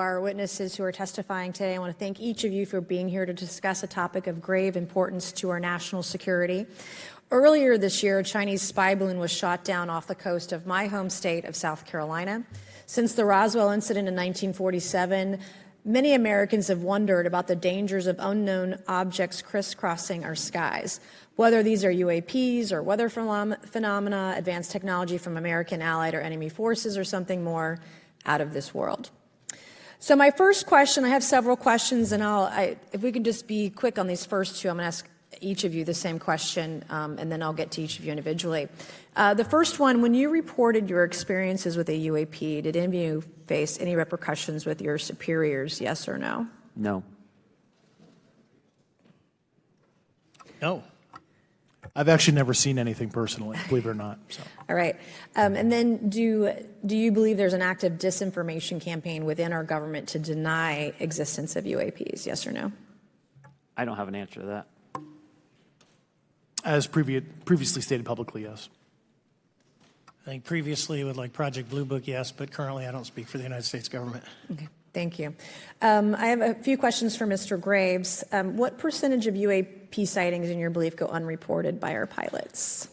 Our witnesses who are testifying today, I want to thank each of you for being here to discuss a topic of grave importance to our national security. Earlier this year, a Chinese spy balloon was shot down off the coast of my home state of South Carolina. Since the Roswell incident in 1947, many Americans have wondered about the dangers of unknown objects crisscrossing our skies, whether these are UAPs or weather phenomena, advanced technology from American allied or enemy forces, or something more out of this world. So my first question, I have several questions, and if we can just be quick on these first two, I'm going to ask each of you the same question, and then I'll get to each of you individually. The first one, when you reported your experiences with a UAP, did any of you face any repercussions with your superiors, yes or no? No. No. I've actually never seen anything personally, believe it or not. So. All right. And then do you believe there's an active disinformation campaign within our government to deny existence of UAPs, yes or no? I don't have an answer to that. As previously stated publicly, yes. I think previously with like Project Blue Book, yes, but currently I don't speak for the United States government. Okay, thank you. I have a few questions for Mr. Graves. What percentage of UAP sightings, in your belief, go unreported by our pilots?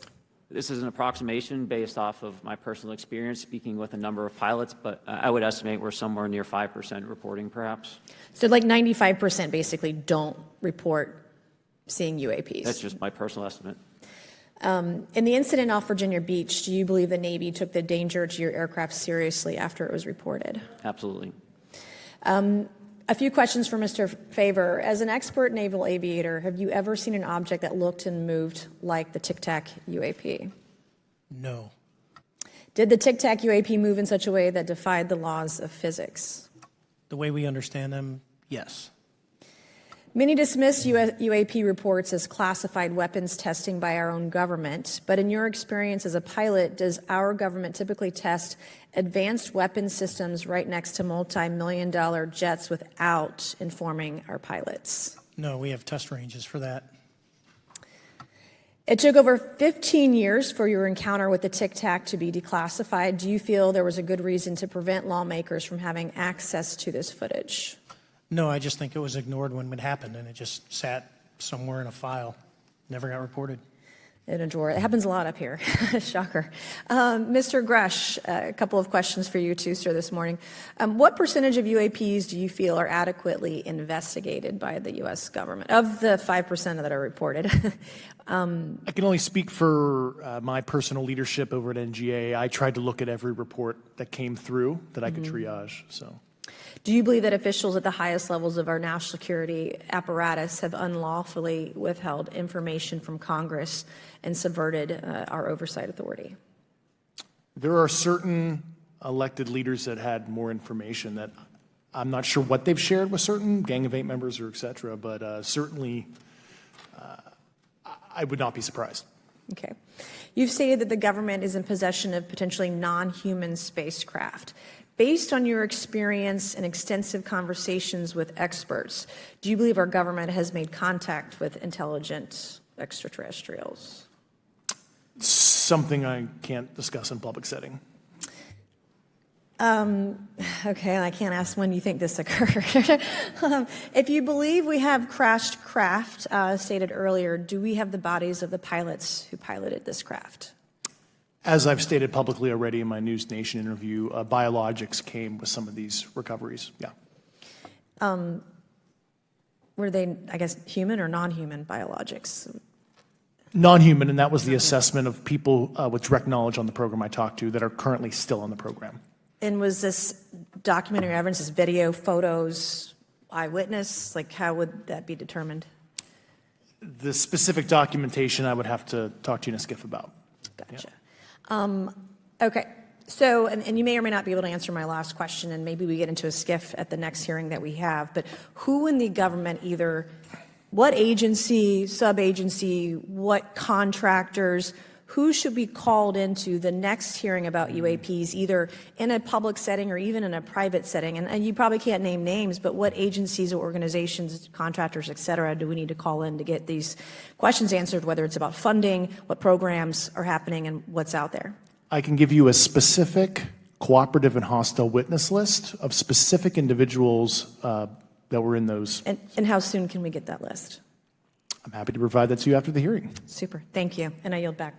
This is an approximation based off of my personal experience speaking with a number of pilots, but I would estimate we're somewhere near 5% reporting, perhaps. So like 95% basically don't report seeing UAPs. That's just my personal estimate. In the incident off Virginia Beach, do you believe the Navy took the danger to your aircraft seriously after it was reported? Absolutely. A few questions for Mr. Favor. As an expert naval aviator, have you ever seen an object that looked and moved like the Tic Tac UAP? No. Did the Tic Tac UAP move in such a way that defied the laws of physics? The way we understand them, yes. Many dismiss UAP reports as classified weapons testing by our own government, but in your experience as a pilot, does our government typically test advanced weapon systems right next to multi-million-dollar jets without informing our pilots? No, we have test ranges for that. It took over 15 years for your encounter with the Tic Tac to be declassified. Do you feel there was a good reason to prevent lawmakers from having access to this footage? No, I just think it was ignored when it happened, and it just sat somewhere in a file. Never got reported. In a drawer. It happens a lot up here. Shocker. Mr. Grusch, a couple of questions for you too, sir, this morning. What percentage of UAPs do you feel are adequately investigated by the U.S. government, of the 5% that are reported? I can only speak for my personal leadership over at NGA. I tried to look at every report that came through that I could triage. So. Do you believe that officials at the highest levels of our national security apparatus have unlawfully withheld information from Congress and subverted our oversight authority? There are certain elected leaders that had more information that I'm not sure what they've shared with certain Gang of Eight members or et cetera, but certainly I would not be surprised. Okay. You've stated that the government is in possession of potentially non-human spacecraft. Based on your experience and extensive conversations with experts, do you believe our government has made contact with intelligent extraterrestrials? Something I can't discuss in public setting. Okay, and I can't ask when you think this occurred. If you believe we have crashed craft, stated earlier, do we have the bodies of the pilots who piloted this craft? As I've stated publicly already in my News Nation interview, biologics came with some of these recoveries, yeah. Were they, I guess, human or non-human biologics? Non-human, and that was the assessment of people with direct knowledge on the program I talked to that are currently still on the program. And was this documentary evidence, this video, photos, eyewitness? Like, how would that be determined? The specific documentation I would have to talk to you in a skiff about. Gotcha. Yeah. Okay, so, and you may or may not be able to answer my last question, and maybe we get into a skiff at the next hearing that we have, but who in the government, either what agency, sub-agency, what contractors, who should be called into the next hearing about UAPs, either in a public setting or even in a private setting? And you probably can't name names, but what agencies or organizations, contractors, et cetera, do we need to call in to get these questions answered, whether it's about funding, what programs are happening, and what's out there? I can give you a specific cooperative and hostile witness list of specific individuals that were in those. And how soon can we get that list? I'm happy to provide that to you after the hearing. Super. Thank you. And I yield back.